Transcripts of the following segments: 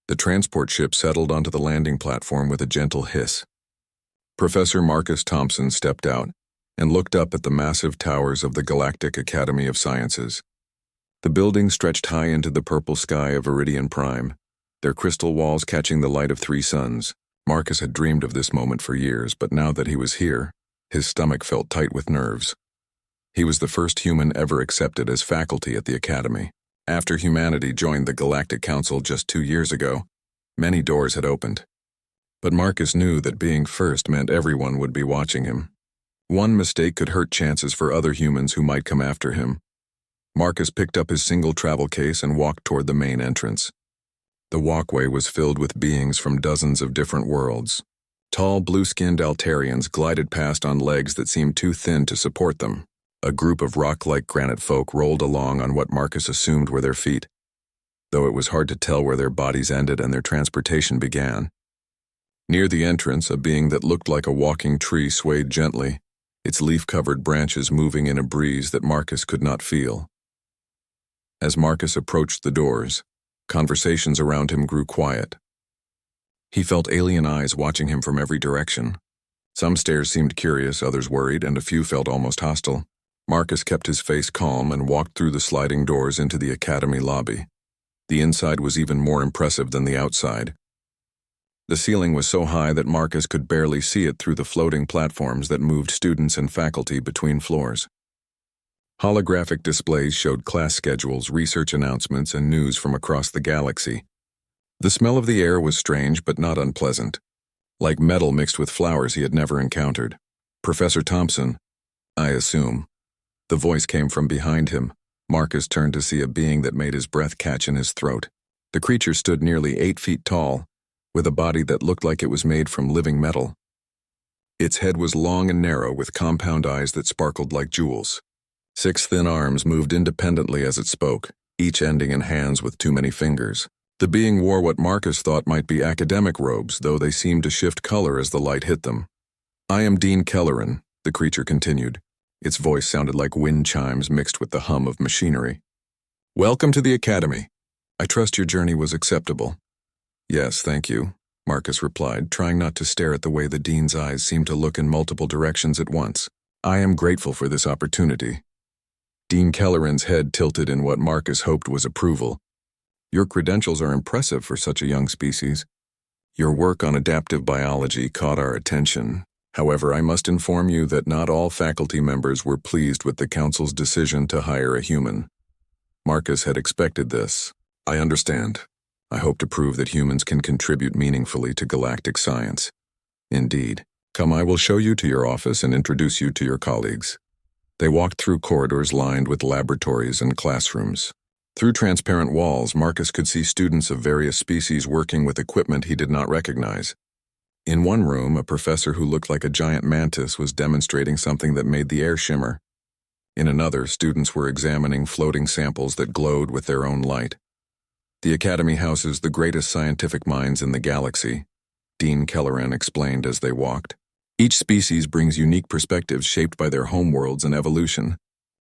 The transport ship settled onto the landing platform with a gentle hiss. Professor Marcus Thompson stepped out and looked up at the massive towers of the Galactic Academy of Sciences. The buildings stretched high into the purple sky of Iridian Prime, their crystal walls catching the light of 3 suns. Marcus had dreamed of this moment for years, but now that he was here, his stomach felt tight with nerves. He was the first human ever accepted as faculty at the Academy. After humanity joined the Galactic Council just 2 years ago, many doors had opened. But Marcus knew that being first meant everyone would be watching him. One mistake could hurt chances for other humans who might come after him. Marcus picked up his single travel case and walked toward the main entrance. The walkway was filled with beings from dozens of different worlds. Tall, blue-skinned Altarians glided past on legs that seemed too thin to support them. A group of rock-like granite folk rolled along on what Marcus assumed were their feet, though it was hard to tell where their bodies ended and their transportation began. Near the entrance, a being that looked like a walking tree swayed gently, its leaf-covered branches moving in a breeze that Marcus could not feel. As Marcus approached the doors, conversations around him grew quiet. He felt alien eyes watching him from every direction. Some stares seemed curious, others worried, and a few felt almost hostile. Marcus kept his face calm and walked through the sliding doors into the Academy lobby. The inside was even more impressive than the outside. The ceiling was so high that Marcus could barely see it through the floating platforms that moved students and faculty between floors. Holographic displays showed class schedules, research announcements, and news from across the galaxy. The smell of the air was strange but not unpleasant, like metal mixed with flowers he had never encountered. "Professor Thompson, I assume." The voice came from behind him. Marcus turned to see a being that made his breath catch in his throat. The creature stood nearly 8 feet tall, with a body that looked like it was made from living metal. Its head was long and narrow, with compound eyes that sparkled like jewels. 6 thin arms moved independently as it spoke, each ending in hands with too many fingers. The being wore what Marcus thought might be academic robes, though they seemed to shift color as the light hit them. "I am Dean Kelleran," the creature continued. Its voice sounded like wind chimes mixed with the hum of machinery. "Welcome to the Academy. I trust your journey was acceptable." "Yes, thank you," Marcus replied, trying not to stare at the way the dean's eyes seemed to look in multiple directions at once. "I am grateful for this opportunity." Dean Kelleran's head tilted in what Marcus hoped was approval. "Your credentials are impressive for such a young species. Your work on adaptive biology caught our attention. However, I must inform you that not all faculty members were pleased with the Council's decision to hire a human." Marcus had expected this. "I understand. I hope to prove that humans can contribute meaningfully to galactic science." "Indeed. Come, I will show you to your office and introduce you to your colleagues." They walked through corridors lined with laboratories and classrooms. Through transparent walls, Marcus could see students of various species working with equipment he did not recognize. In one room, a professor who looked like a giant mantis was demonstrating something that made the air shimmer. In another, students were examining floating samples that glowed with their own light. "The Academy houses the greatest scientific minds in the galaxy," Dean Kelleran explained as they walked. "Each species brings unique perspectives shaped by their homeworlds and evolution.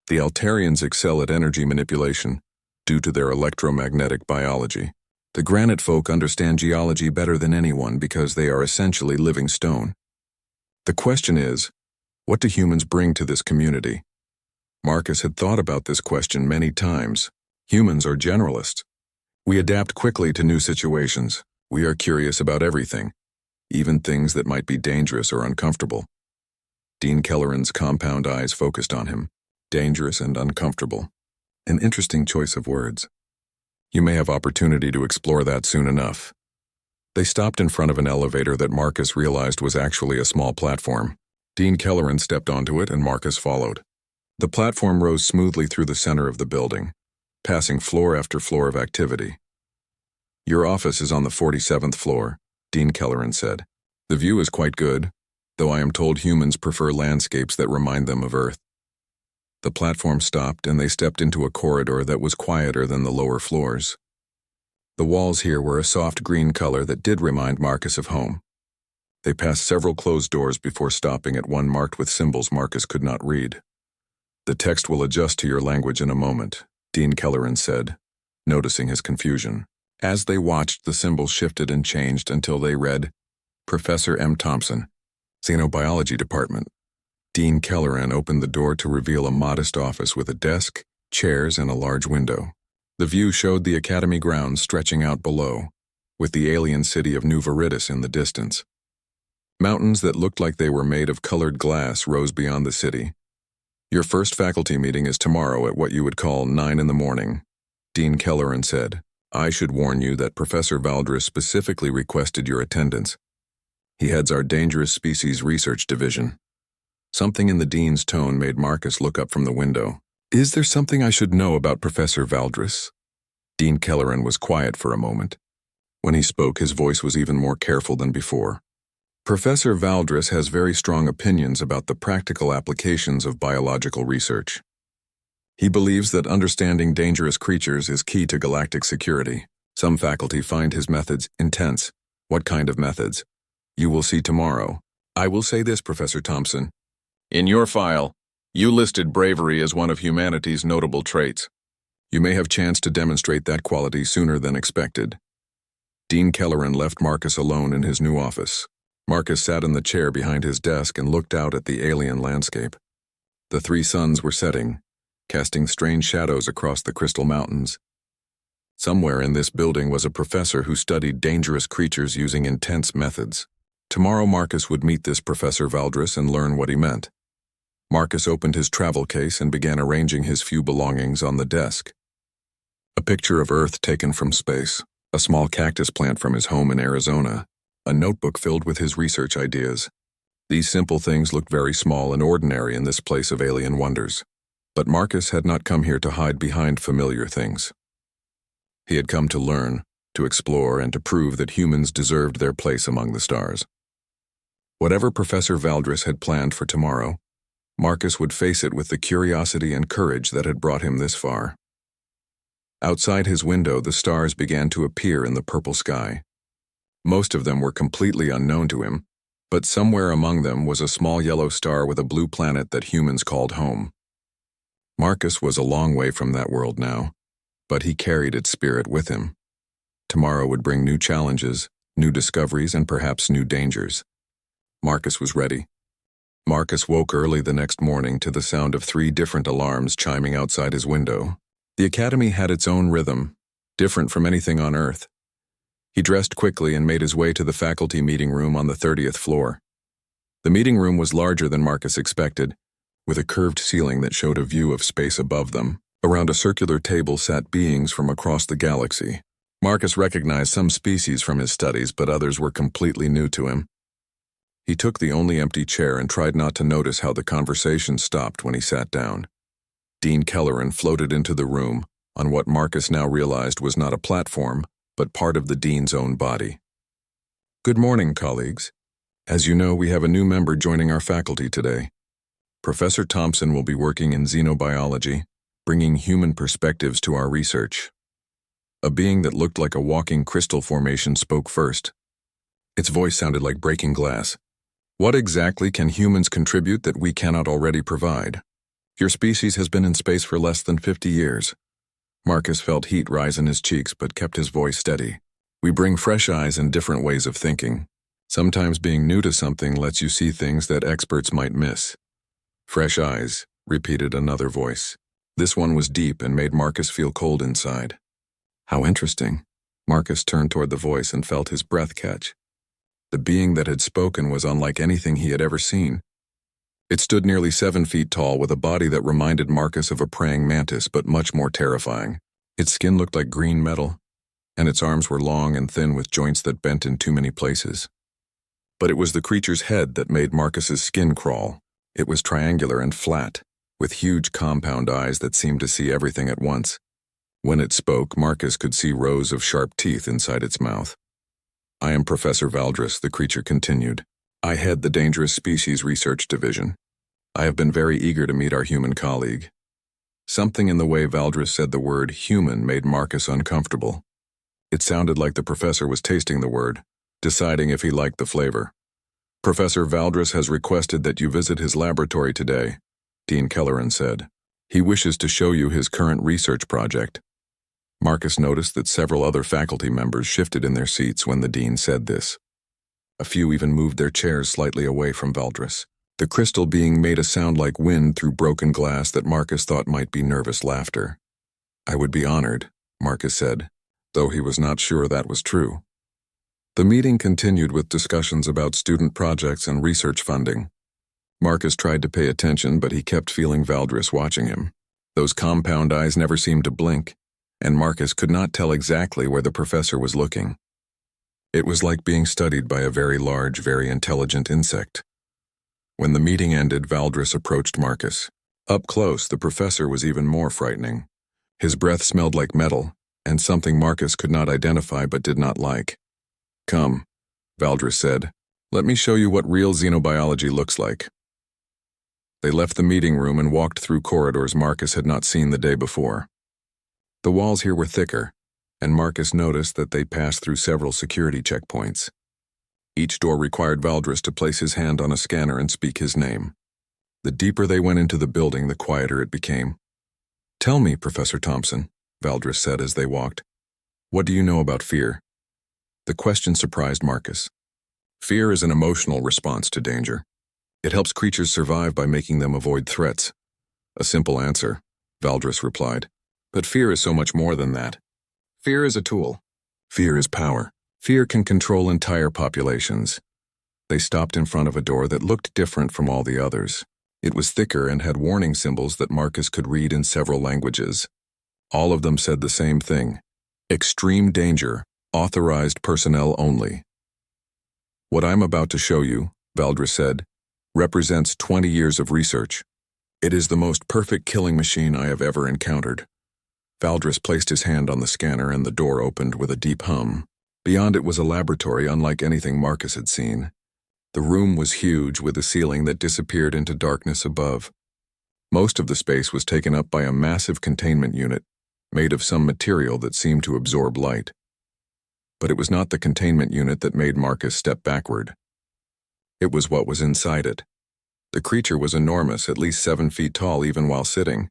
The Altarians excel at energy manipulation, due to their electromagnetic biology. The granite folk understand geology better than anyone because they are essentially living stone. The question is, what do humans bring to this community?" Marcus had thought about this question many times. Humans are generalists. We adapt quickly to new situations. We are curious about everything, even things that might be dangerous or uncomfortable. Dean Kelleran's compound eyes focused on him. Dangerous and uncomfortable. An interesting choice of words. "You may have opportunity to explore that soon enough." They stopped in front of an elevator that Marcus realized was actually a small platform. Dean Kelleran stepped onto it and Marcus followed. The platform rose smoothly through the center of the building, passing floor after floor of activity. "Your office is on the 47th floor, Dean Kelleran said. "The view is quite good, though I am told humans prefer landscapes that remind them of Earth." The platform stopped and they stepped into a corridor that was quieter than the lower floors. The walls here were a soft green color that did remind Marcus of home. They passed several closed doors before stopping at one marked with symbols Marcus could not read. "The text will adjust to your language in a moment," Dean Kelleran said, noticing his confusion. As they watched, the symbols shifted and changed until they read, Professor M. Thompson, Xenobiology Department. Dean Kelleran opened the door to reveal a modest office with a desk, chairs, and a large window. The view showed the academy grounds stretching out below, with the alien city of New Veritas in the distance. Mountains that looked like they were made of colored glass rose beyond the city. Your first faculty meeting is tomorrow at what you would call 9 in the morning, Dean Kelleran said. I should warn you that Professor Valdris specifically requested your attendance. He heads our Dangerous Species Research Division. Something in the dean's tone made Marcus look up from the window. Is there something I should know about Professor Valdris? Dean Kelleran was quiet for a moment. When he spoke, his voice was even more careful than before. Professor Valdris has very strong opinions about the practical applications of biological research. He believes that understanding dangerous creatures is key to galactic security. Some faculty find his methods intense. What kind of methods? You will see tomorrow. I will say this, Professor Thompson. In your file, you listed bravery as one of humanity's notable traits. You may have chance to demonstrate that quality sooner than expected. Dean Kelleran left Marcus alone in his new office. Marcus sat in the chair behind his desk and looked out at the alien landscape. The 3 suns were setting, casting strange shadows across the crystal mountains. Somewhere in this building was a professor who studied dangerous creatures using intense methods. Tomorrow Marcus would meet this Professor Valdris and learn what he meant. Marcus opened his travel case and began arranging his few belongings on the desk. A picture of Earth taken from space, a small cactus plant from his home in Arizona, a notebook filled with his research ideas. These simple things looked very small and ordinary in this place of alien wonders. But Marcus had not come here to hide behind familiar things. He had come to learn, to explore, and to prove that humans deserved their place among the stars. Whatever Professor Valdris had planned for tomorrow, Marcus would face it with the curiosity and courage that had brought him this far. Outside his window, the stars began to appear in the purple sky. Most of them were completely unknown to him, but somewhere among them was a small yellow star with a blue planet that humans called home. Marcus was a long way from that world now, but he carried its spirit with him. Tomorrow would bring new challenges, new discoveries, and perhaps new dangers. Marcus was ready. Marcus woke early the next morning to the sound of 3 different alarms chiming outside his window. The academy had its own rhythm, different from anything on Earth. He dressed quickly and made his way to the faculty meeting room on the 30th floor. The meeting room was larger than Marcus expected, with a curved ceiling that showed a view of space above them. Around a circular table sat beings from across the galaxy. Marcus recognized some species from his studies, but others were completely new to him. He took the only empty chair and tried not to notice how the conversation stopped when he sat down. Dean Kelleran floated into the room on what Marcus now realized was not a platform, but part of the dean's own body. Good morning, colleagues. As you know, we have a new member joining our faculty today. Professor Thompson will be working in xenobiology, bringing human perspectives to our research. A being that looked like a walking crystal formation spoke first. Its voice sounded like breaking glass. What exactly can humans contribute that we cannot already provide? Your species has been in space for less than 50 years. Marcus felt heat rise in his cheeks but kept his voice steady. We bring fresh eyes and different ways of thinking. Sometimes being new to something lets you see things that experts might miss. Fresh eyes, repeated another voice. This one was deep and made Marcus feel cold inside. How interesting. Marcus turned toward the voice and felt his breath catch. The being that had spoken was unlike anything he had ever seen. It stood nearly 7 feet tall with a body that reminded Marcus of a praying mantis, but much more terrifying. Its skin looked like green metal, and its arms were long and thin with joints that bent in too many places. But it was the creature's head that made Marcus's skin crawl. It was triangular and flat, with huge compound eyes that seemed to see everything at once. When it spoke, Marcus could see rows of sharp teeth inside its mouth. I am Professor Valdris, the creature continued. I head the Dangerous Species Research Division. I have been very eager to meet our human colleague. Something in the way Valdris said the word human made Marcus uncomfortable. It sounded like the professor was tasting the word, deciding if he liked the flavor. Professor Valdris has requested that you visit his laboratory today, Dean Kelleran said. He wishes to show you his current research project. Marcus noticed that several other faculty members shifted in their seats when the dean said this. A few even moved their chairs slightly away from Valdris. The crystal being made a sound like wind through broken glass that Marcus thought might be nervous laughter. "I would be honored," Marcus said, though he was not sure that was true. The meeting continued with discussions about student projects and research funding. Marcus tried to pay attention, but he kept feeling Valdris watching him. Those compound eyes never seemed to blink, and Marcus could not tell exactly where the professor was looking. It was like being studied by a very large, very intelligent insect. When the meeting ended, Valdris approached Marcus. Up close, the professor was even more frightening. His breath smelled like metal, and something Marcus could not identify but did not like. "Come," Valdris said. "Let me show you what real xenobiology looks like." They left the meeting room and walked through corridors Marcus had not seen the day before. The walls here were thicker, and Marcus noticed that they passed through several security checkpoints. Each door required Valdris to place his hand on a scanner and speak his name. The deeper they went into the building, the quieter it became. "Tell me, Professor Thompson," Valdris said as they walked. "What do you know about fear?" The question surprised Marcus. Fear is an emotional response to danger. It helps creatures survive by making them avoid threats. A simple answer, Valdris replied. But fear is so much more than that. Fear is a tool. Fear is power. Fear can control entire populations. They stopped in front of a door that looked different from all the others. It was thicker and had warning symbols that Marcus could read in several languages. All of them said the same thing. Extreme danger. Authorized personnel only. What I'm about to show you, Valdris said, represents 20 years of research. It is the most perfect killing machine I have ever encountered. Valdris placed his hand on the scanner and the door opened with a deep hum. Beyond it was a laboratory unlike anything Marcus had seen. The room was huge with a ceiling that disappeared into darkness above. Most of the space was taken up by a massive containment unit, made of some material that seemed to absorb light. But it was not the containment unit that made Marcus step backward. It was what was inside it. The creature was enormous, at least 7 feet tall even while sitting.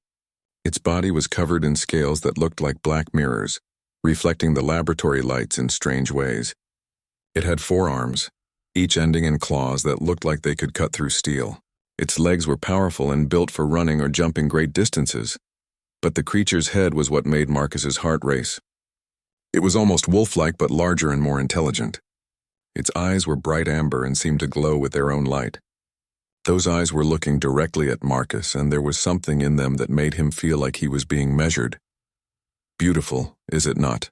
Its body was covered in scales that looked like black mirrors, reflecting the laboratory lights in strange ways. It had 4 arms, each ending in claws that looked like they could cut through steel. Its legs were powerful and built for running or jumping great distances. But the creature's head was what made Marcus's heart race. It was almost wolf-like but larger and more intelligent. Its eyes were bright amber and seemed to glow with their own light. Those eyes were looking directly at Marcus, and there was something in them that made him feel like he was being measured. "Beautiful, is it not?"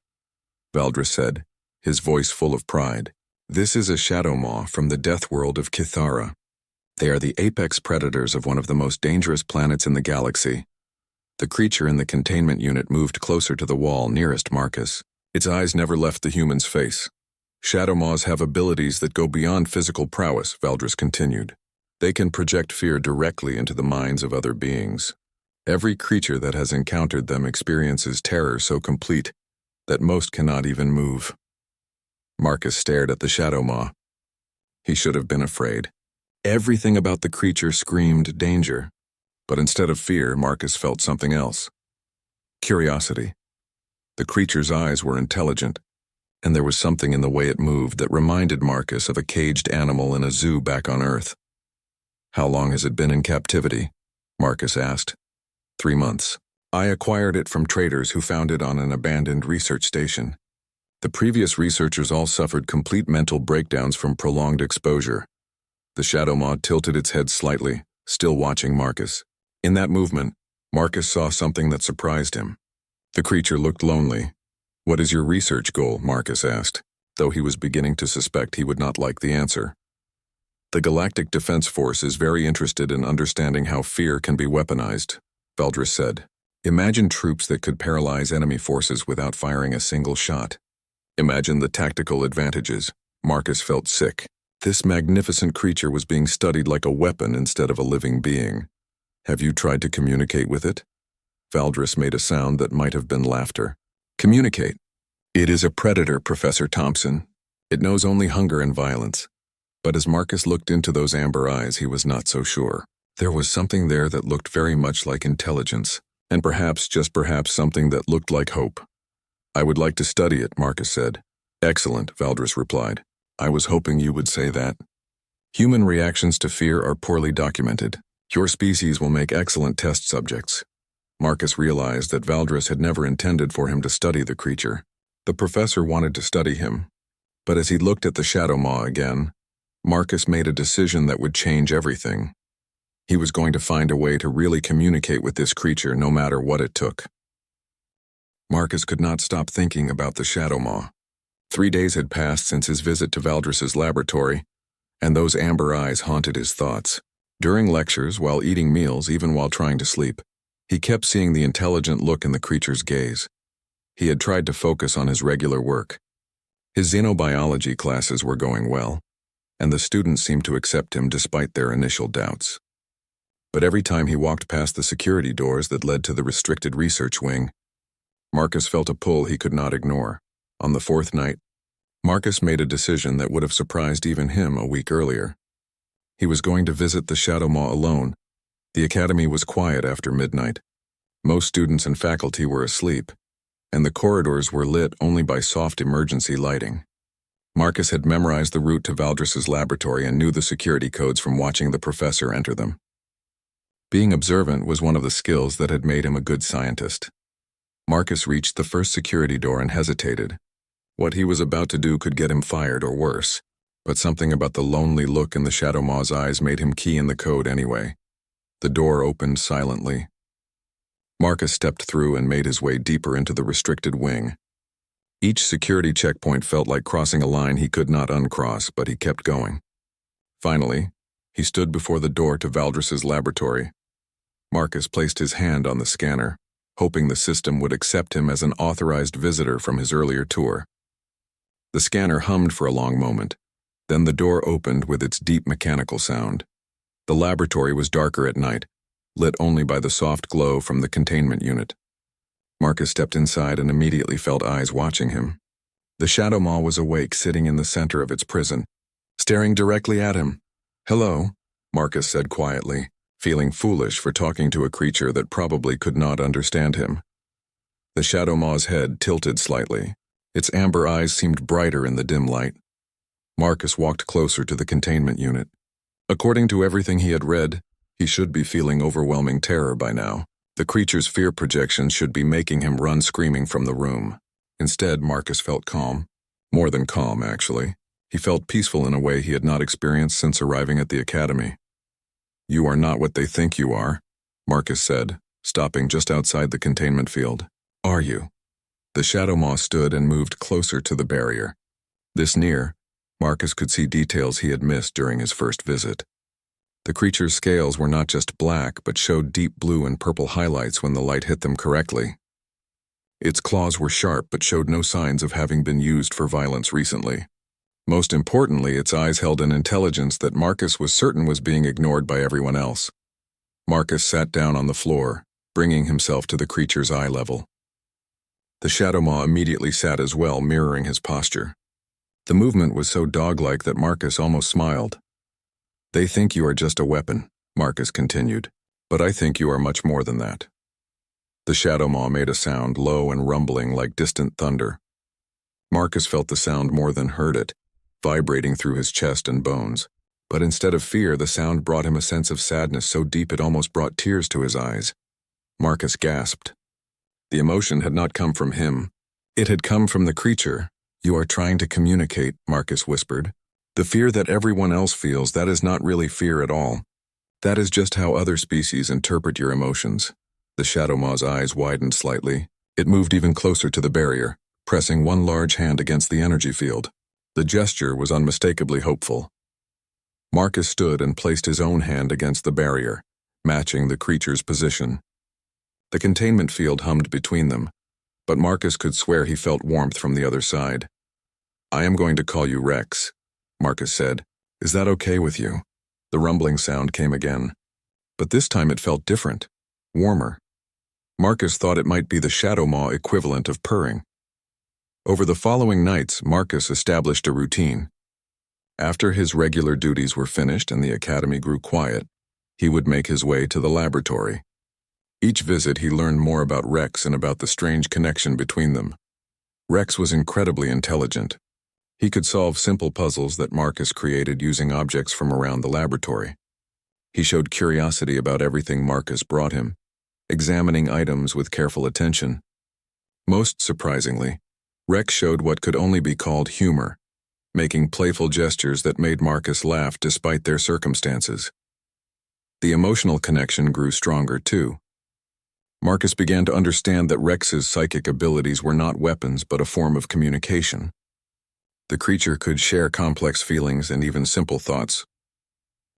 Valdris said, his voice full of pride. "This is a shadow maw from the death world of Kithara. They are the apex predators of one of the most dangerous planets in the galaxy." The creature in the containment unit moved closer to the wall nearest Marcus. Its eyes never left the human's face. "Shadow maws have abilities that go beyond physical prowess," Valdris continued. "They can project fear directly into the minds of other beings. Every creature that has encountered them experiences terror so complete that most cannot even move." Marcus stared at the shadow maw. He should have been afraid. Everything about the creature screamed danger, but instead of fear, Marcus felt something else. Curiosity. The creature's eyes were intelligent, and there was something in the way it moved that reminded Marcus of a caged animal in a zoo back on Earth. "How long has it been in captivity?" Marcus asked. 3 months. "I acquired it from traders who found it on an abandoned research station. The previous researchers all suffered complete mental breakdowns from prolonged exposure." The shadow maw tilted its head slightly, still watching Marcus. In that movement, Marcus saw something that surprised him. The creature looked lonely. "What is your research goal?" Marcus asked, though he was beginning to suspect he would not like the answer. "The Galactic Defense Force is very interested in understanding how fear can be weaponized," Valdris said. "Imagine troops that could paralyze enemy forces without firing a single shot. Imagine the tactical advantages." Marcus felt sick. This magnificent creature was being studied like a weapon instead of a living being. "Have you tried to communicate with it?" Valdris made a sound that might have been laughter. "Communicate. It is a predator, Professor Thompson. It knows only hunger and violence." But as Marcus looked into those amber eyes, he was not so sure. There was something there that looked very much like intelligence, and perhaps, just perhaps, something that looked like hope. I would like to study it, Marcus said. Excellent, Valdris replied. I was hoping you would say that. Human reactions to fear are poorly documented. Your species will make excellent test subjects. Marcus realized that Valdris had never intended for him to study the creature. The professor wanted to study him. But as he looked at the shadow maw again, Marcus made a decision that would change everything. He was going to find a way to really communicate with this creature no matter what it took. Marcus could not stop thinking about the shadow maw. 3 days had passed since his visit to Valdris's laboratory, and those amber eyes haunted his thoughts. During lectures, while eating meals, even while trying to sleep, he kept seeing the intelligent look in the creature's gaze. He had tried to focus on his regular work. His xenobiology classes were going well, and the students seemed to accept him despite their initial doubts. But every time he walked past the security doors that led to the restricted research wing, Marcus felt a pull he could not ignore. On the 4th night, Marcus made a decision that would have surprised even him a week earlier. He was going to visit the shadow maw alone. The academy was quiet after midnight. Most students and faculty were asleep, and the corridors were lit only by soft emergency lighting. Marcus had memorized the route to Valdris's laboratory and knew the security codes from watching the professor enter them. Being observant was one of the skills that had made him a good scientist. Marcus reached the first security door and hesitated. What he was about to do could get him fired or worse, but something about the lonely look in the shadow maw's eyes made him key in the code anyway. The door opened silently. Marcus stepped through and made his way deeper into the restricted wing. Each security checkpoint felt like crossing a line he could not uncross, but he kept going. Finally, he stood before the door to Valdris's laboratory. Marcus placed his hand on the scanner, hoping the system would accept him as an authorized visitor from his earlier tour. The scanner hummed for a long moment. Then the door opened with its deep mechanical sound. The laboratory was darker at night, lit only by the soft glow from the containment unit. Marcus stepped inside and immediately felt eyes watching him. The shadow maw was awake, sitting in the center of its prison, staring directly at him. "Hello," Marcus said quietly, feeling foolish for talking to a creature that probably could not understand him. The shadow maw's head tilted slightly. Its amber eyes seemed brighter in the dim light. Marcus walked closer to the containment unit. According to everything he had read, he should be feeling overwhelming terror by now. The creature's fear projections should be making him run screaming from the room. Instead, Marcus felt calm. More than calm, actually. He felt peaceful in a way he had not experienced since arriving at the academy. "You are not what they think you are," Marcus said, stopping just outside the containment field. "Are you?" The shadow maw stood and moved closer to the barrier. This near, Marcus could see details he had missed during his first visit. The creature's scales were not just black, but showed deep blue and purple highlights when the light hit them correctly. Its claws were sharp but showed no signs of having been used for violence recently. Most importantly, its eyes held an intelligence that Marcus was certain was being ignored by everyone else. Marcus sat down on the floor, bringing himself to the creature's eye level. The shadow maw immediately sat as well, mirroring his posture. The movement was so dog-like that Marcus almost smiled. "They think you are just a weapon," Marcus continued, "but I think you are much more than that." The shadow maw made a sound, low and rumbling like distant thunder. Marcus felt the sound more than heard it, vibrating through his chest and bones. But instead of fear, the sound brought him a sense of sadness so deep it almost brought tears to his eyes. Marcus gasped. The emotion had not come from him. It had come from the creature. "You are trying to communicate," Marcus whispered. "The fear that everyone else feels, that is not really fear at all. That is just how other species interpret your emotions." The shadow maw's eyes widened slightly. It moved even closer to the barrier, pressing one large hand against the energy field. The gesture was unmistakably hopeful. Marcus stood and placed his own hand against the barrier, matching the creature's position. The containment field hummed between them, but Marcus could swear he felt warmth from the other side. "I am going to call you Rex," Marcus said. "Is that okay with you?" The rumbling sound came again, but this time it felt different, warmer. Marcus thought it might be the shadow maw equivalent of purring. Over the following nights, Marcus established a routine. After his regular duties were finished and the academy grew quiet, he would make his way to the laboratory. Each visit he learned more about Rex and about the strange connection between them. Rex was incredibly intelligent. He could solve simple puzzles that Marcus created using objects from around the laboratory. He showed curiosity about everything Marcus brought him, examining items with careful attention. Most surprisingly, Rex showed what could only be called humor, making playful gestures that made Marcus laugh despite their circumstances. The emotional connection grew stronger too. Marcus began to understand that Rex's psychic abilities were not weapons but a form of communication. The creature could share complex feelings and even simple thoughts.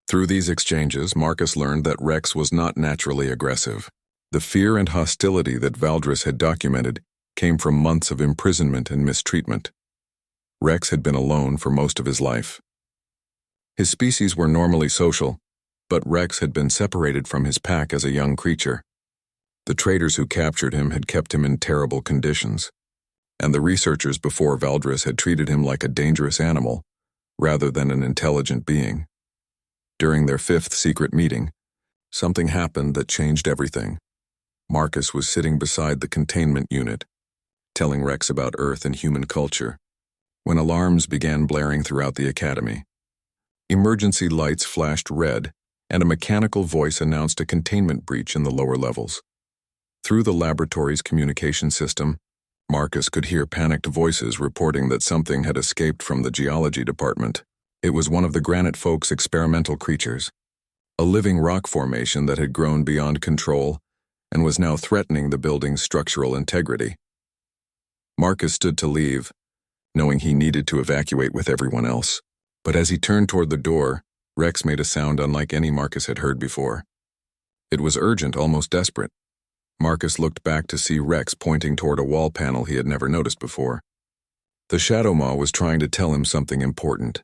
Through these exchanges, Marcus learned that Rex was not naturally aggressive. The fear and hostility that Valdris had documented came from months of imprisonment and mistreatment. Rex had been alone for most of his life. His species were normally social, but Rex had been separated from his pack as a young creature. The traders who captured him had kept him in terrible conditions, and the researchers before Valdris had treated him like a dangerous animal, rather than an intelligent being. During their 5th secret meeting, something happened that changed everything. Marcus was sitting beside the containment unit, telling Rex about Earth and human culture, when alarms began blaring throughout the academy. Emergency lights flashed red, and a mechanical voice announced a containment breach in the lower levels. Through the laboratory's communication system, Marcus could hear panicked voices reporting that something had escaped from the geology department. It was one of the granite folk's experimental creatures, a living rock formation that had grown beyond control and was now threatening the building's structural integrity. Marcus stood to leave, knowing he needed to evacuate with everyone else. But as he turned toward the door, Rex made a sound unlike any Marcus had heard before. It was urgent, almost desperate. Marcus looked back to see Rex pointing toward a wall panel he had never noticed before. The Shadow Maw was trying to tell him something important.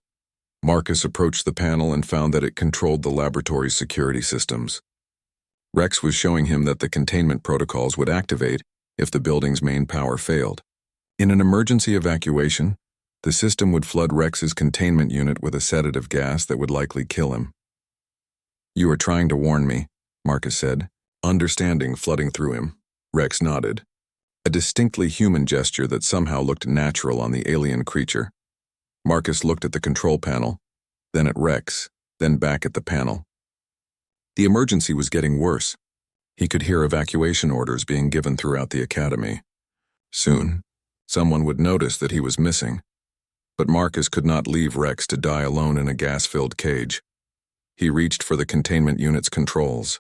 Marcus approached the panel and found that it controlled the laboratory's security systems. Rex was showing him that the containment protocols would activate if the building's main power failed. In an emergency evacuation, the system would flood Rex's containment unit with a sedative gas that would likely kill him. "You are trying to warn me," Marcus said, understanding flooding through him. Rex nodded, a distinctly human gesture that somehow looked natural on the alien creature. Marcus looked at the control panel, then at Rex, then back at the panel. The emergency was getting worse. He could hear evacuation orders being given throughout the academy. Soon, someone would notice that he was missing. But Marcus could not leave Rex to die alone in a gas-filled cage. He reached for the containment unit's controls.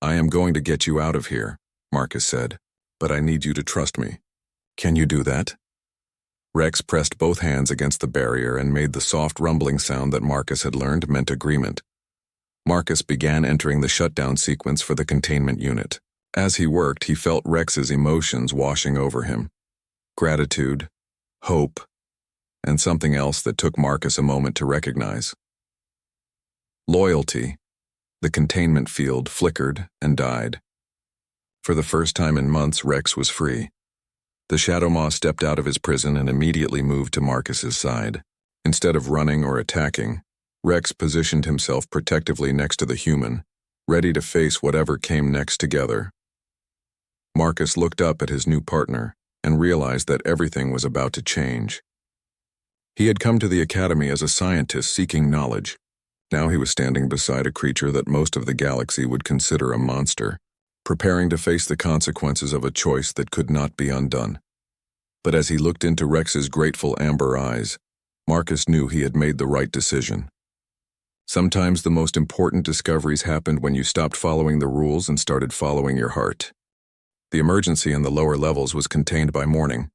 "I am going to get you out of here," Marcus said, "but I need you to trust me. Can you do that?" Rex pressed both hands against the barrier and made the soft rumbling sound that Marcus had learned meant agreement. Marcus began entering the shutdown sequence for the containment unit. As he worked, he felt Rex's emotions washing over him. Gratitude, hope, and something else that took Marcus a moment to recognize. Loyalty. The containment field flickered and died. For the first time in months, Rex was free. The Shadow Maw stepped out of his prison and immediately moved to Marcus's side. Instead of running or attacking, Rex positioned himself protectively next to the human, ready to face whatever came next together. Marcus looked up at his new partner and realized that everything was about to change. He had come to the academy as a scientist seeking knowledge. Now he was standing beside a creature that most of the galaxy would consider a monster, preparing to face the consequences of a choice that could not be undone. But as he looked into Rex's grateful amber eyes, Marcus knew he had made the right decision. Sometimes the most important discoveries happened when you stopped following the rules and started following your heart. The emergency in the lower levels was contained by morning,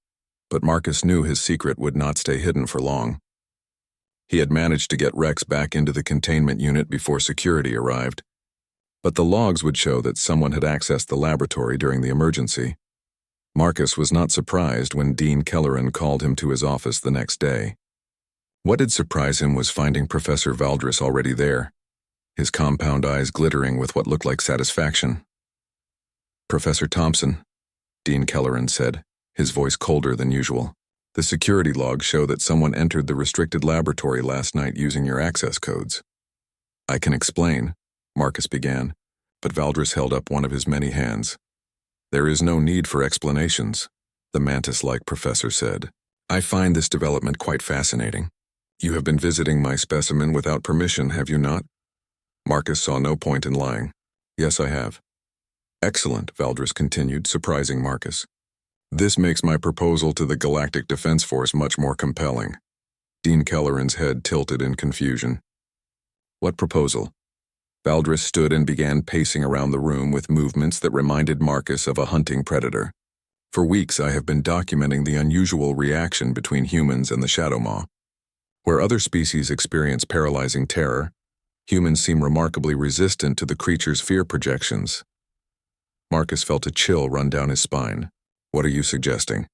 but Marcus knew his secret would not stay hidden for long. He had managed to get Rex back into the containment unit before security arrived, but the logs would show that someone had accessed the laboratory during the emergency. Marcus was not surprised when Dean Kelleran called him to his office the next day. What did surprise him was finding Professor Valdris already there, his compound eyes glittering with what looked like satisfaction. "Professor Thompson," Dean Kelleran said, his voice colder than usual. "The security logs show that someone entered the restricted laboratory last night using your access codes." "I can explain," Marcus began, but Valdris held up one of his many hands. "There is no need for explanations. the mantis-like professor said. "I find this development quite fascinating. You have been visiting my specimen without permission, have you not?" Marcus saw no point in lying. "Yes, I have." "Excellent," Valdris continued, surprising Marcus. "This makes my proposal to the Galactic Defense Force much more compelling." Dean Kelleran's head tilted in confusion. "What proposal?" Valdris stood and began pacing around the room with movements that reminded Marcus of a hunting predator. "For weeks I have been documenting the unusual reaction between humans and the Shadow Maw. Where other species experience paralyzing terror, humans seem remarkably resistant to the creature's fear projections." Marcus felt a chill run down his spine. "What are you suggesting?"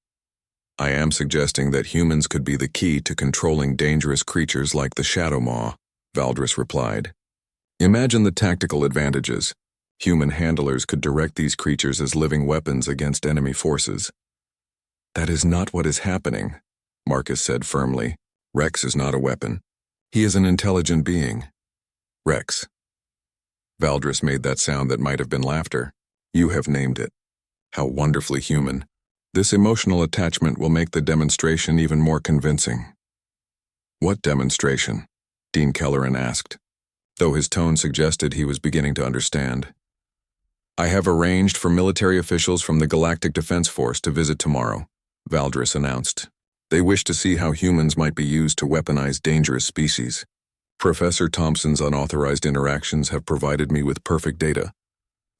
"I am suggesting that humans could be the key to controlling dangerous creatures like the Shadow Maw," Valdris replied. "Imagine the tactical advantages. Human handlers could direct these creatures as living weapons against enemy forces." "That is not what is happening," Marcus said firmly. "Rex is not a weapon. He is an intelligent being." "Rex." Valdris made that sound that might have been laughter. "You have named it. How wonderfully human. This emotional attachment will make the demonstration even more convincing." "What demonstration?" Dean Kelleran asked, though his tone suggested he was beginning to understand. "I have arranged for military officials from the Galactic Defense Force to visit tomorrow," Valdris announced. "They wish to see how humans might be used to weaponize dangerous species. Professor Thompson's unauthorized interactions have provided me with perfect data."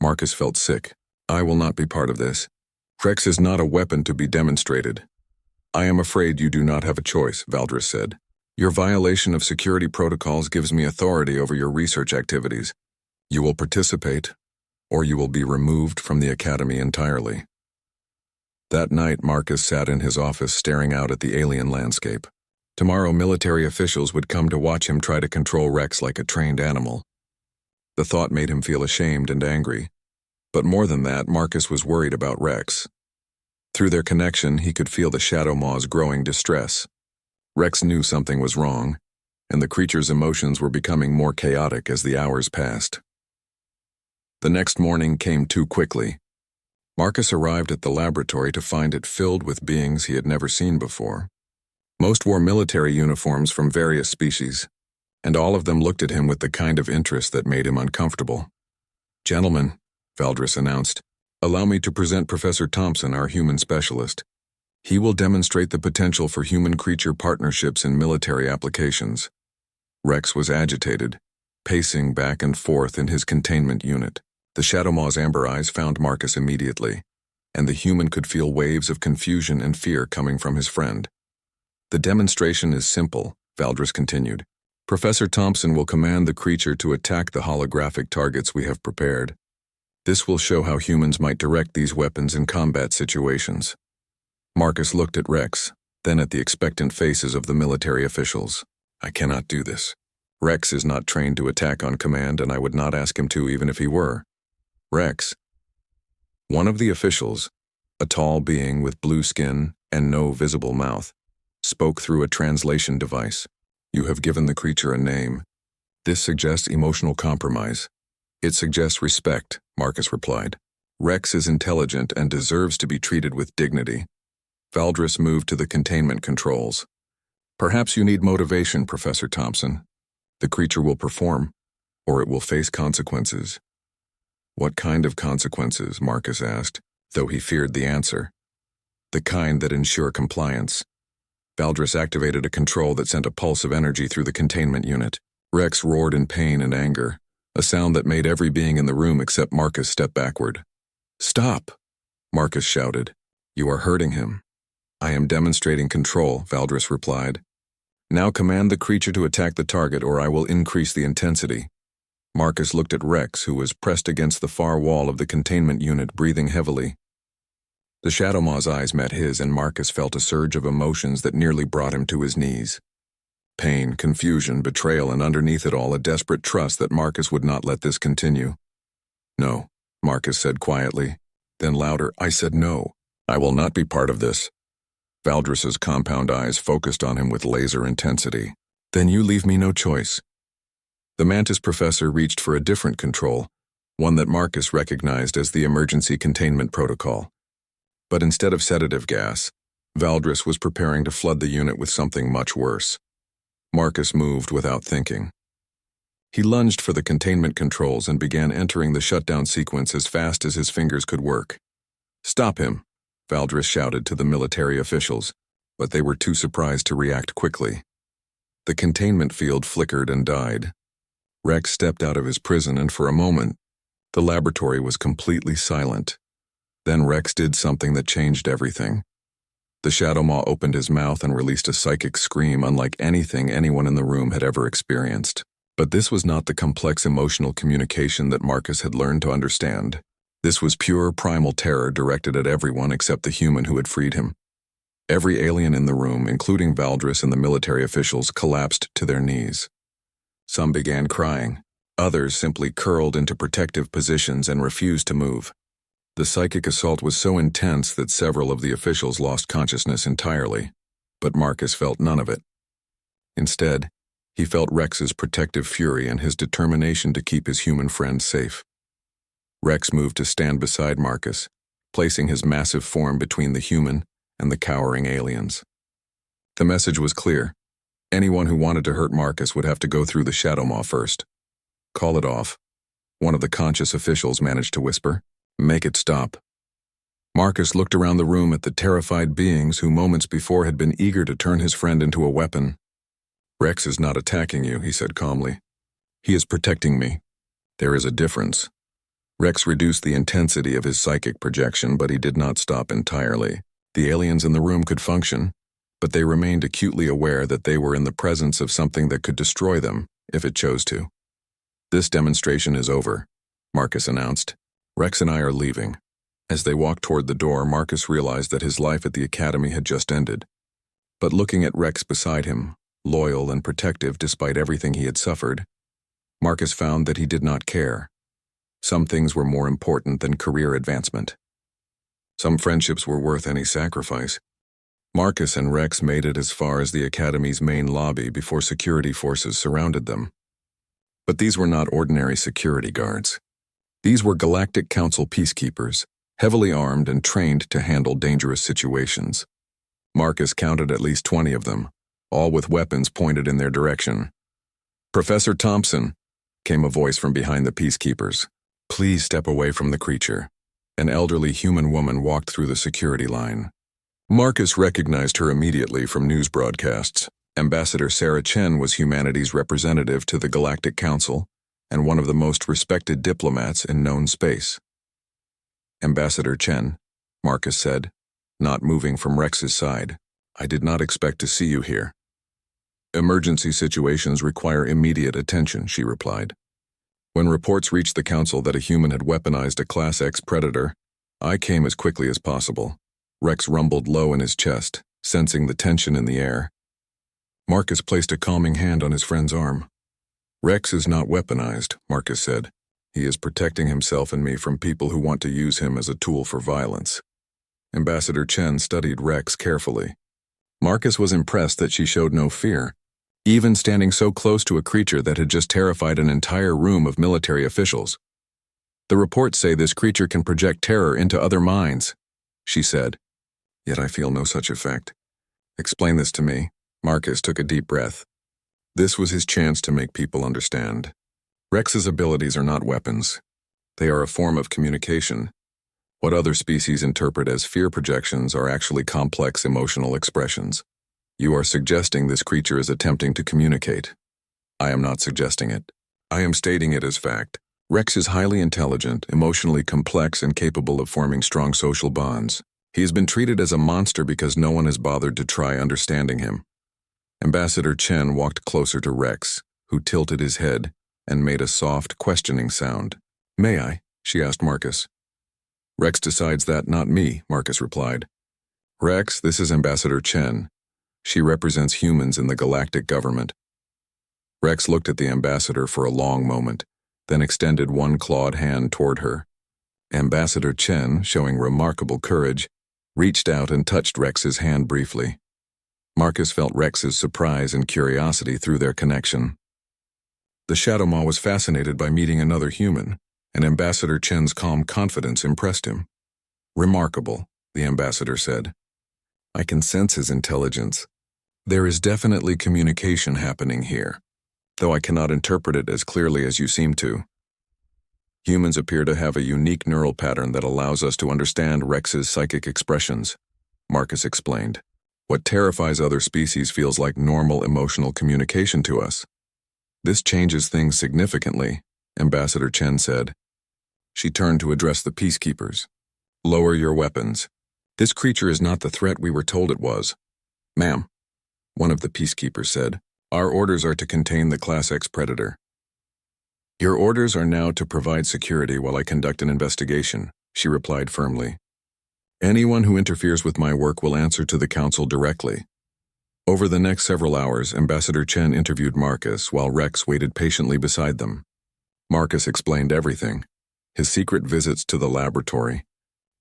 Marcus felt sick. "I will not be part of this. Rex is not a weapon to be demonstrated." "I am afraid you do not have a choice," Valdris said. "Your violation of security protocols gives me authority over your research activities. You will participate, or you will be removed from the Academy entirely." That night, Marcus sat in his office staring out at the alien landscape. Tomorrow, military officials would come to watch him try to control Rex like a trained animal. The thought made him feel ashamed and angry. But more than that, Marcus was worried about Rex. Through their connection, he could feel the Shadow Maw's growing distress. Rex knew something was wrong, and the creature's emotions were becoming more chaotic as the hours passed. The next morning came too quickly. Marcus arrived at the laboratory to find it filled with beings he had never seen before. Most wore military uniforms from various species, and all of them looked at him with the kind of interest that made him uncomfortable. "Gentlemen," Valdris announced, "allow me to present Professor Thompson, our human specialist. He will demonstrate the potential for human-creature partnerships in military applications." Rex was agitated, pacing back and forth in his containment unit. The Shadow Maw's amber eyes found Marcus immediately, and the human could feel waves of confusion and fear coming from his friend. "The demonstration is simple," Valdris continued. "Professor Thompson will command the creature to attack the holographic targets we have prepared. This will show how humans might direct these weapons in combat situations." Marcus looked at Rex, then at the expectant faces of the military officials. "I cannot do this. Rex is not trained to attack on command, and I would not ask him to even if he were." "Rex." One of the officials, a tall being with blue skin and no visible mouth, spoke through a translation device. "You have given the creature a name. This suggests emotional compromise." "It suggests respect," Marcus replied. "Rex is intelligent and deserves to be treated with dignity." Valdris moved to the containment controls. "Perhaps you need motivation, Professor Thompson. The creature will perform, or it will face consequences." "What kind of consequences?" Marcus asked, though he feared the answer. "The kind that ensure compliance." Valdris activated a control that sent a pulse of energy through the containment unit. Rex roared in pain and anger, a sound that made every being in the room except Marcus step backward. "Stop!" Marcus shouted. "You are hurting him." "I am demonstrating control," Valdris replied. "Now command the creature to attack the target, or I will increase the intensity." Marcus looked at Rex, who was pressed against the far wall of the containment unit, breathing heavily. The Shadow Maw's eyes met his, and Marcus felt a surge of emotions that nearly brought him to his knees. Pain, confusion, betrayal, and underneath it all, a desperate trust that Marcus would not let this continue. "No," Marcus said quietly. Then louder, "I said no. I will not be part of this." Valdris's compound eyes focused on him with laser intensity. "Then you leave me no choice." The Mantis professor reached for a different control, one that Marcus recognized as the emergency containment protocol. But instead of sedative gas, Valdris was preparing to flood the unit with something much worse. Marcus moved without thinking. He lunged for the containment controls and began entering the shutdown sequence as fast as his fingers could work. "Stop him," Valdris shouted to the military officials, but they were too surprised to react quickly. The containment field flickered and died. Rex stepped out of his prison, and for a moment, the laboratory was completely silent. Then Rex did something that changed everything. The Shadow Maw opened his mouth and released a psychic scream unlike anything anyone in the room had ever experienced. But this was not the complex emotional communication that Marcus had learned to understand. This was pure primal terror directed at everyone except the human who had freed him. Every alien in the room, including Valdris and the military officials, collapsed to their knees. Some began crying. Others simply curled into protective positions and refused to move. The psychic assault was so intense that several of the officials lost consciousness entirely, but Marcus felt none of it. Instead, he felt Rex's protective fury and his determination to keep his human friend safe. Rex moved to stand beside Marcus, placing his massive form between the human and the cowering aliens. The message was clear. Anyone who wanted to hurt Marcus would have to go through the Shadow Maw first. "Call it off," one of the conscious officials managed to whisper. "Make it stop." Marcus looked around the room at the terrified beings who moments before had been eager to turn his friend into a weapon. "Rex is not attacking you," he said calmly. "He is protecting me. There is a difference." Rex reduced the intensity of his psychic projection, but he did not stop entirely. The aliens in the room could function, but they remained acutely aware that they were in the presence of something that could destroy them, if it chose to. "This demonstration is over," Marcus announced. "Rex and I are leaving." As they walked toward the door, Marcus realized that his life at the academy had just ended. But looking at Rex beside him, loyal and protective despite everything he had suffered, Marcus found that he did not care. Some things were more important than career advancement. Some friendships were worth any sacrifice. Marcus and Rex made it as far as the academy's main lobby before security forces surrounded them. But these were not ordinary security guards. These were Galactic Council peacekeepers, heavily armed and trained to handle dangerous situations. Marcus counted at least 20 of them, all with weapons pointed in their direction. "Professor Thompson," came a voice from behind the peacekeepers. "Please step away from the creature." An elderly human woman walked through the security line. Marcus recognized her immediately from news broadcasts. Ambassador Sarah Chen was humanity's representative to the Galactic Council and one of the most respected diplomats in known space. "Ambassador Chen," Marcus said, not moving from Rex's side, "I did not expect to see you here." "Emergency situations require immediate attention," she replied. "When reports reached the Council that a human had weaponized a Class X predator, I came as quickly as possible." Rex rumbled low in his chest, sensing the tension in the air. Marcus placed a calming hand on his friend's arm. "Rex is not weaponized," Marcus said. "He is protecting himself and me from people who want to use him as a tool for violence." Ambassador Chen studied Rex carefully. Marcus was impressed that she showed no fear, even standing so close to a creature that had just terrified an entire room of military officials. "The reports say this creature can project terror into other minds," she said. "Yet I feel no such effect." "Explain this to me." Marcus took a deep breath. This was his chance to make people understand. Rex's abilities are not weapons. They are a form of communication. What other species interpret as fear projections are actually complex emotional expressions. You are suggesting this creature is attempting to communicate. I am not suggesting it. I am stating it as fact. Rex is highly intelligent, emotionally complex, and capable of forming strong social bonds. He has been treated as a monster because no one has bothered to try understanding him. Ambassador Chen walked closer to Rex, who tilted his head and made a soft, questioning sound. "May I?" she asked Marcus. "Rex decides that, not me," Marcus replied. "Rex, this is Ambassador Chen. She represents humans in the galactic government." Rex looked at the ambassador for a long moment, then extended one clawed hand toward her. Ambassador Chen, showing remarkable courage, reached out and touched Rex's hand briefly. Marcus felt Rex's surprise and curiosity through their connection. The Shadow Maw was fascinated by meeting another human, and Ambassador Chen's calm confidence impressed him. "Remarkable," the ambassador said. I can sense his intelligence. There is definitely communication happening here, though I cannot interpret it as clearly as you seem to. Humans appear to have a unique neural pattern that allows us to understand Rex's psychic expressions, Marcus explained. What terrifies other species feels like normal emotional communication to us. This changes things significantly, Ambassador Chen said. She turned to address the peacekeepers. Lower your weapons. This creature is not the threat we were told it was. Ma'am, one of the peacekeepers said, our orders are to contain the Class X predator. Your orders are now to provide security while I conduct an investigation, she replied firmly. Anyone who interferes with my work will answer to the council directly. Over the next several hours, Ambassador Chen interviewed Marcus while Rex waited patiently beside them. Marcus explained everything, his secret visits to the laboratory,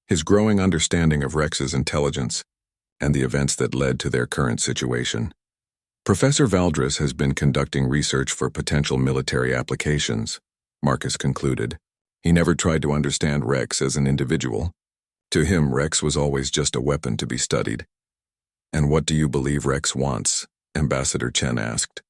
his growing understanding of Rex's intelligence, and the events that led to their current situation. Professor Valdris has been conducting research for potential military applications, Marcus concluded. He never tried to understand Rex as an individual. To him, Rex was always just a weapon to be studied. And what do you believe Rex wants? Ambassador Chen asked.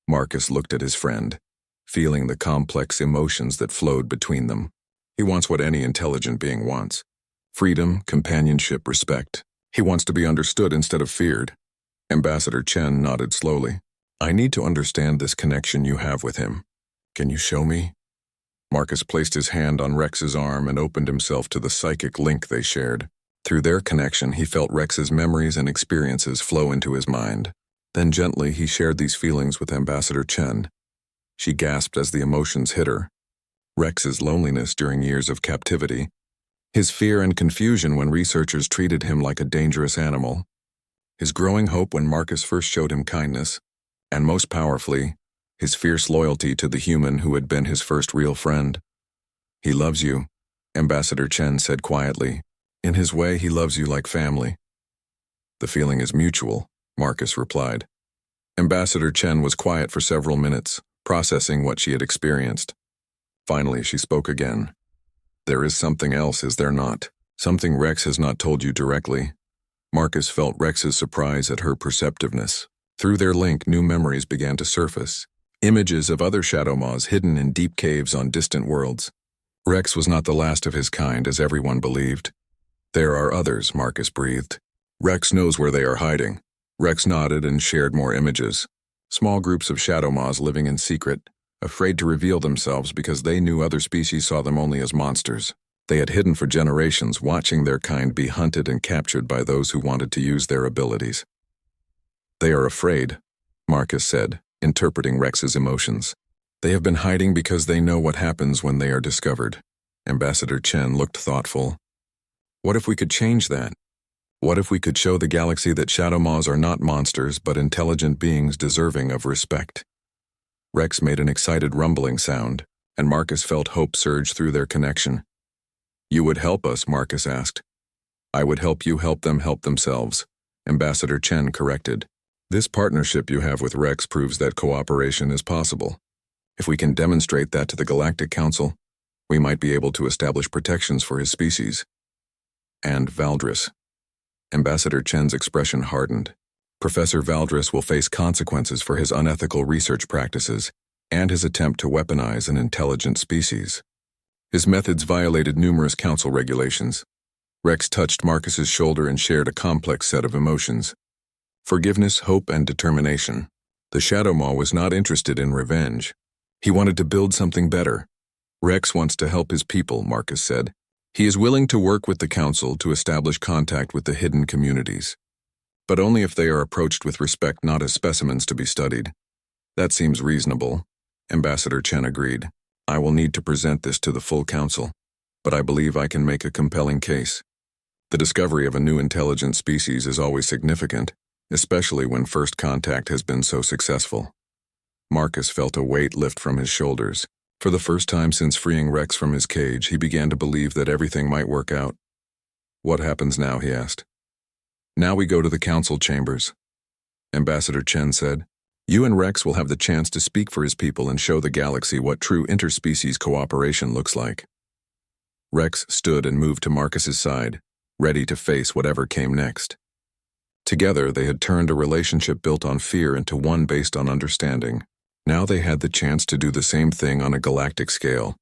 Marcus looked at his friend, feeling the complex emotions that flowed between them. He wants what any intelligent being wants. Freedom, companionship, respect. He wants to be understood instead of feared. Ambassador Chen nodded slowly. I need to understand this connection you have with him. Can you show me? Marcus placed his hand on Rex's arm and opened himself to the psychic link they shared. Through their connection, he felt Rex's memories and experiences flow into his mind. Then gently, he shared these feelings with Ambassador Chen. She gasped as the emotions hit her. Rex's loneliness during years of captivity, his fear and confusion when researchers treated him like a dangerous animal, his growing hope when Marcus first showed him kindness, and most powerfully, his fierce loyalty to the human who had been his first real friend. He loves you, Ambassador Chen said quietly. In his way, he loves you like family. The feeling is mutual, Marcus replied. Ambassador Chen was quiet for several minutes, processing what she had experienced. Finally, she spoke again. There is something else, is there not? Something Rex has not told you directly. Marcus felt Rex's surprise at her perceptiveness. Through their link, new memories began to surface. Images of other shadow maws hidden in deep caves on distant worlds. Rex was not the last of his kind, as everyone believed. There are others, Marcus breathed. Rex knows where they are hiding. Rex nodded and shared more images. Small groups of shadow maws living in secret, afraid to reveal themselves because they knew other species saw them only as monsters. They had hidden for generations, watching their kind be hunted and captured by those who wanted to use their abilities. They are afraid, Marcus said, interpreting Rex's emotions. They have been hiding because they know what happens when they are discovered. Ambassador Chen looked thoughtful. What if we could change that? What if we could show the galaxy that shadow maws are not monsters but intelligent beings deserving of respect? Rex made an excited rumbling sound, and Marcus felt hope surge through their connection. You would help us, Marcus asked. I would help you help them help themselves, Ambassador Chen corrected. This partnership you have with Rex proves that cooperation is possible. If we can demonstrate that to the Galactic Council, we might be able to establish protections for his species. And Valdris. Ambassador Chen's expression hardened. Professor Valdris will face consequences for his unethical research practices and his attempt to weaponize an intelligent species. His methods violated numerous council regulations. Rex touched Marcus's shoulder and shared a complex set of emotions. Forgiveness, hope, and determination. The Shadow Maw was not interested in revenge. He wanted to build something better. Rex wants to help his people, Marcus said. He is willing to work with the council to establish contact with the hidden communities. But only if they are approached with respect, not as specimens to be studied. That seems reasonable, Ambassador Chen agreed. I will need to present this to the full council, but I believe I can make a compelling case. The discovery of a new intelligent species is always significant, especially when first contact has been so successful. Marcus felt a weight lift from his shoulders. For the first time since freeing Rex from his cage, he began to believe that everything might work out. What happens now, he asked. Now we go to the council chambers, Ambassador Chen said. You and Rex will have the chance to speak for his people and show the galaxy what true interspecies cooperation looks like. Rex stood and moved to Marcus's side, ready to face whatever came next. Together, they had turned a relationship built on fear into one based on understanding. Now they had the chance to do the same thing on a galactic scale.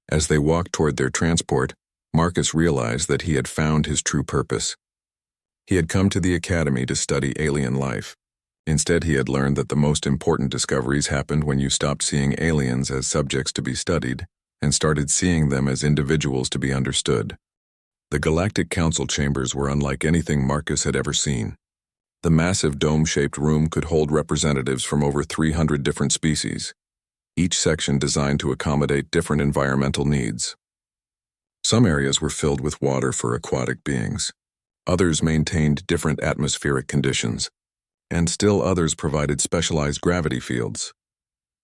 As they walked toward their transport, Marcus realized that he had found his true purpose. He had come to the academy to study alien life. Instead, he had learned that the most important discoveries happened when you stopped seeing aliens as subjects to be studied and started seeing them as individuals to be understood. The Galactic Council chambers were unlike anything Marcus had ever seen. The massive dome-shaped room could hold representatives from over 300 different species, each section designed to accommodate different environmental needs. Some areas were filled with water for aquatic beings. Others maintained different atmospheric conditions, and still others provided specialized gravity fields.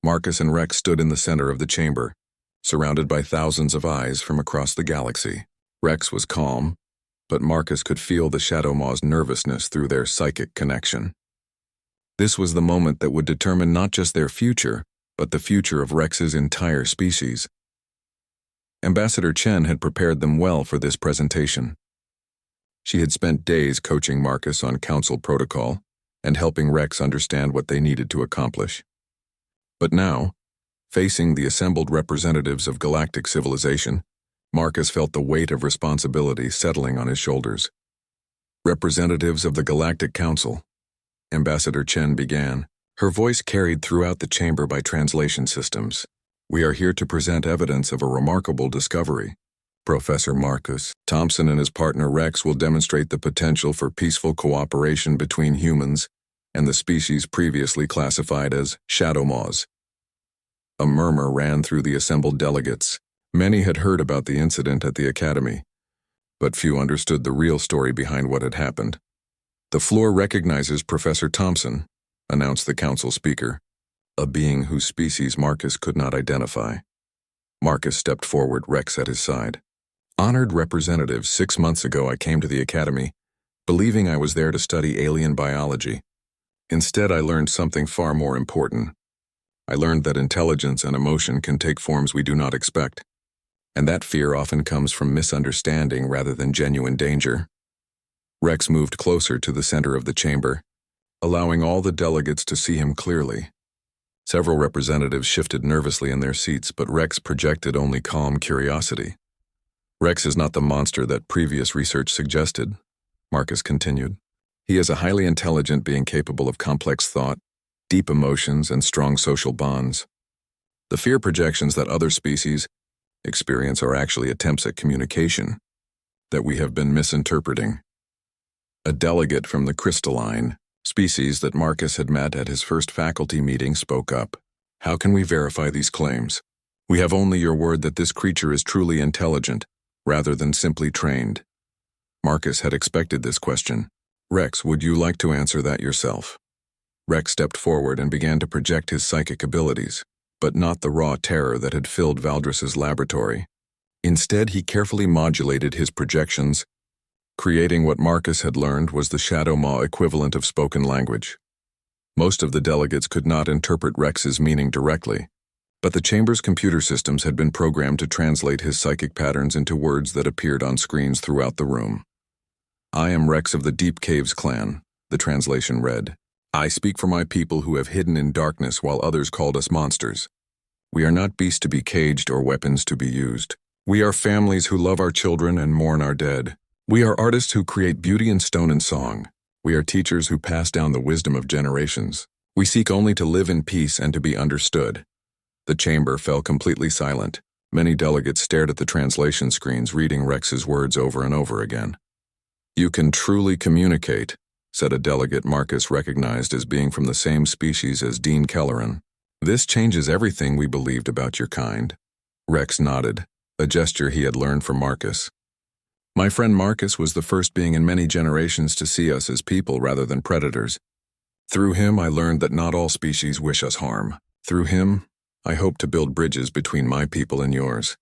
Marcus and Rex stood in the center of the chamber, surrounded by thousands of eyes from across the galaxy. Rex was calm, but Marcus could feel the Shadow Maw's nervousness through their psychic connection. This was the moment that would determine not just their future, but the future of Rex's entire species. Ambassador Chen had prepared them well for this presentation. She had spent days coaching Marcus on council protocol and helping Rex understand what they needed to accomplish. But now, facing the assembled representatives of galactic civilization, Marcus felt the weight of responsibility settling on his shoulders. Representatives of the Galactic Council, Ambassador Chen began, her voice carried throughout the chamber by translation systems. We are here to present evidence of a remarkable discovery. Professor Marcus Thompson and his partner Rex will demonstrate the potential for peaceful cooperation between humans and the species previously classified as Shadow Maws. A murmur ran through the assembled delegates. Many had heard about the incident at the academy, but few understood the real story behind what had happened. The floor recognizes Professor Thompson, announced the council speaker, a being whose species Marcus could not identify. Marcus stepped forward, Rex at his side. Honored representative, 6 months ago I came to the academy, believing I was there to study alien biology. Instead, I learned something far more important. I learned that intelligence and emotion can take forms we do not expect, and that fear often comes from misunderstanding rather than genuine danger. Rex moved closer to the center of the chamber, allowing all the delegates to see him clearly. Several representatives shifted nervously in their seats, but Rex projected only calm curiosity. Rex is not the monster that previous research suggested, Marcus continued. He is a highly intelligent being capable of complex thought, deep emotions, and strong social bonds. The fear projections that other species experience are actually attempts at communication that we have been misinterpreting. A delegate from the crystalline species that Marcus had met at his first faculty meeting spoke up. How can we verify these claims? We have only your word that this creature is truly intelligent, rather than simply trained. Marcus had expected this question. Rex, would you like to answer that yourself? Rex stepped forward and began to project his psychic abilities, but not the raw terror that had filled Valdris's laboratory. Instead, he carefully modulated his projections, creating what Marcus had learned was the Shadow Maw equivalent of spoken language. Most of the delegates could not interpret Rex's meaning directly, but the chamber's computer systems had been programmed to translate his psychic patterns into words that appeared on screens throughout the room. I am Rex of the Deep Caves clan, the translation read. I speak for my people who have hidden in darkness while others called us monsters. We are not beasts to be caged or weapons to be used. We are families who love our children and mourn our dead. We are artists who create beauty in stone and song. We are teachers who pass down the wisdom of generations. We seek only to live in peace and to be understood. The chamber fell completely silent. Many delegates stared at the translation screens, reading Rex's words over and over again. You can truly communicate, said a delegate Marcus recognized as being from the same species as Dean Kelleran. This changes everything we believed about your kind. Rex nodded, a gesture he had learned from Marcus. My friend Marcus was the first being in many generations to see us as people rather than predators. Through him, I learned that not all species wish us harm. Through him, I hope to build bridges between my people and yours.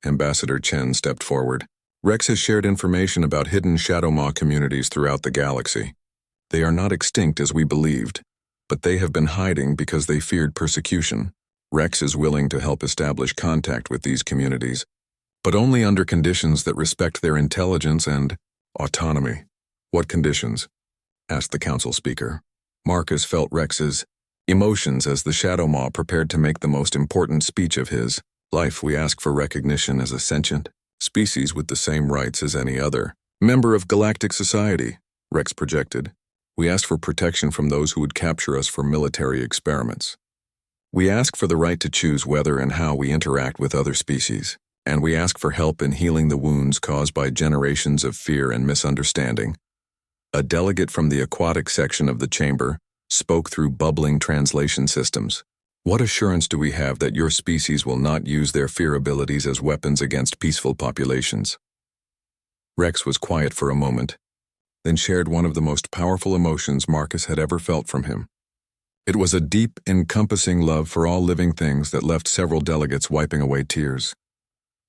Ambassador Chen stepped forward. Rex has shared information about hidden Shadow Maw communities throughout the galaxy. They are not extinct as we believed, but they have been hiding because they feared persecution. Rex is willing to help establish contact with these communities, but only under conditions that respect their intelligence and autonomy. What conditions? Asked the council speaker. Marcus felt Rex's emotions as the Shadow Maw prepared to make the most important speech of his life. We ask for recognition as a sentient species with the same rights as any other member of galactic society, Rex projected. We ask for protection from those who would capture us for military experiments. We ask for the right to choose whether and how we interact with other species, and we ask for help in healing the wounds caused by generations of fear and misunderstanding. A delegate from the aquatic section of the chamber spoke through bubbling translation systems. What assurance do we have that your species will not use their fear abilities as weapons against peaceful populations? Rex was quiet for a moment, then shared one of the most powerful emotions Marcus had ever felt from him. It was a deep, encompassing love for all living things that left several delegates wiping away tears.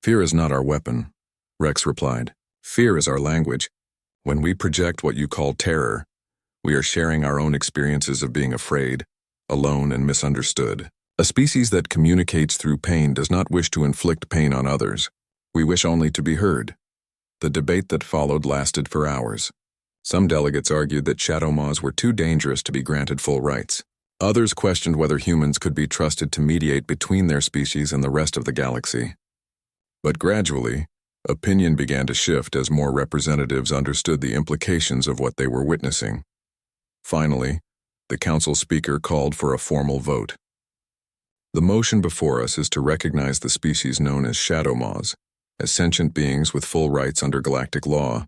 Fear is not our weapon, Rex replied. Fear is our language. When we project what you call terror, we are sharing our own experiences of being afraid, alone, and misunderstood. A species that communicates through pain does not wish to inflict pain on others. We wish only to be heard. The debate that followed lasted for hours. Some delegates argued that Shadow Maws were too dangerous to be granted full rights. Others questioned whether humans could be trusted to mediate between their species and the rest of the galaxy. But gradually, opinion began to shift as more representatives understood the implications of what they were witnessing. Finally, the council speaker called for a formal vote. The motion before us is to recognize the species known as Shadow Maws as sentient beings with full rights under galactic law,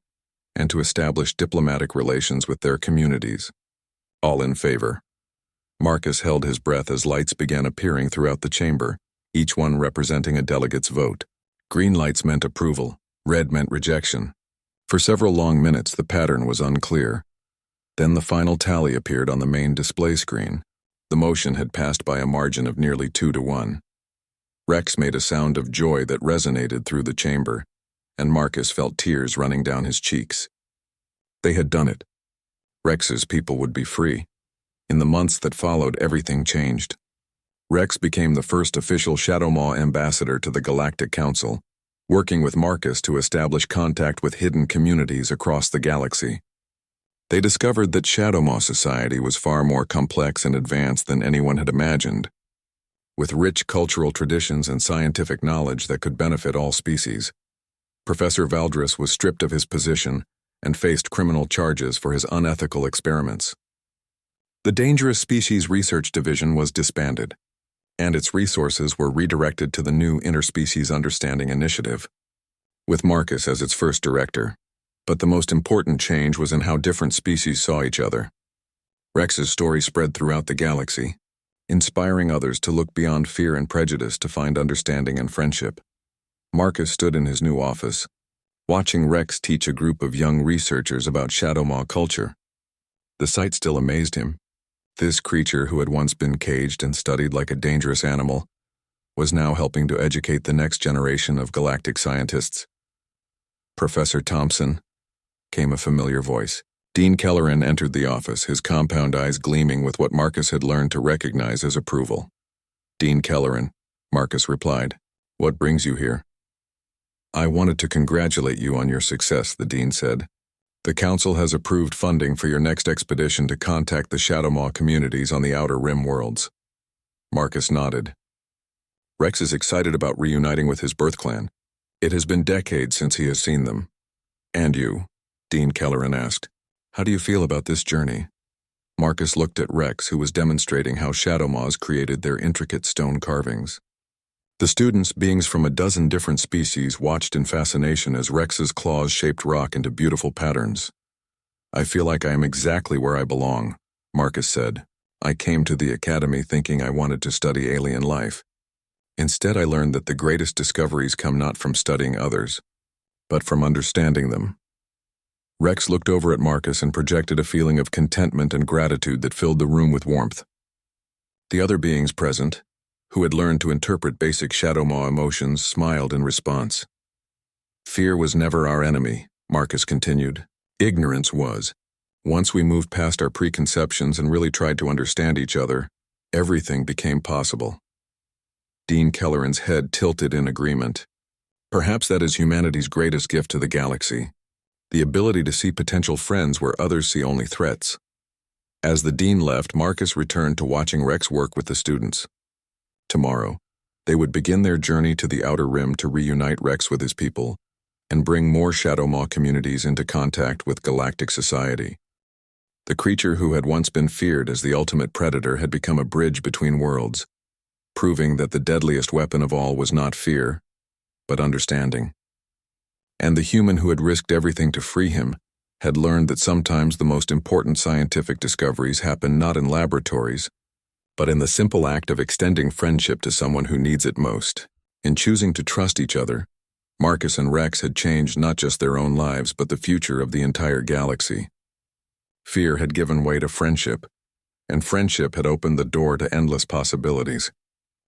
and to establish diplomatic relations with their communities. All in favor. Marcus held his breath as lights began appearing throughout the chamber, each one representing a delegate's vote. Green lights meant approval, red meant rejection. For several long minutes the pattern was unclear. Then the final tally appeared on the main display screen. The motion had passed by a margin of nearly 2-1. Rex made a sound of joy that resonated through the chamber, and Marcus felt tears running down his cheeks. They had done it. Rex's people would be free. In the months that followed, everything changed. Rex became the first official Shadow Maw ambassador to the Galactic Council, working with Marcus to establish contact with hidden communities across the galaxy. They discovered that Shadow Maw society was far more complex and advanced than anyone had imagined. With rich cultural traditions and scientific knowledge that could benefit all species, Professor Valdris was stripped of his position and faced criminal charges for his unethical experiments. The Dangerous Species Research Division was disbanded, and its resources were redirected to the new Interspecies Understanding Initiative, with Marcus as its first director. But the most important change was in how different species saw each other. Rex's story spread throughout the galaxy, inspiring others to look beyond fear and prejudice to find understanding and friendship. Marcus stood in his new office, watching Rex teach a group of young researchers about Shadow Maw culture. The sight still amazed him. This creature, who had once been caged and studied like a dangerous animal, was now helping to educate the next generation of galactic scientists. Professor Thompson, came a familiar voice. Dean Kelleran entered the office, his compound eyes gleaming with what Marcus had learned to recognize as approval. Dean Kelleran, Marcus replied. What brings you here? I wanted to congratulate you on your success, the dean said. The council has approved funding for your next expedition to contact the Shadow Maw communities on the Outer Rim worlds. Marcus nodded. Rex is excited about reuniting with his birth clan. It has been decades since he has seen them. And you? Dean Kelleran asked. How do you feel about this journey? Marcus looked at Rex, who was demonstrating how Shadow Maws created their intricate stone carvings. The students, beings from a dozen different species, watched in fascination as Rex's claws shaped rock into beautiful patterns. I feel like I am exactly where I belong, Marcus said. I came to the academy thinking I wanted to study alien life. Instead, I learned that the greatest discoveries come not from studying others, but from understanding them. Rex looked over at Marcus and projected a feeling of contentment and gratitude that filled the room with warmth. The other beings present, who had learned to interpret basic Shadow Maw emotions, smiled in response. Fear was never our enemy, Marcus continued. Ignorance was. Once we moved past our preconceptions and really tried to understand each other, everything became possible. Dean Kelleran's head tilted in agreement. Perhaps that is humanity's greatest gift to the galaxy, the ability to see potential friends where others see only threats. As the dean left, Marcus returned to watching Rex work with the students. Tomorrow, they would begin their journey to the Outer Rim to reunite Rex with his people and bring more Shadowmaw communities into contact with galactic society. The creature who had once been feared as the ultimate predator had become a bridge between worlds, proving that the deadliest weapon of all was not fear, but understanding. And the human who had risked everything to free him had learned that sometimes the most important scientific discoveries happen not in laboratories, but in the simple act of extending friendship to someone who needs it most. In choosing to trust each other, Marcus and Rex had changed not just their own lives but the future of the entire galaxy. Fear had given way to friendship, and friendship had opened the door to endless possibilities.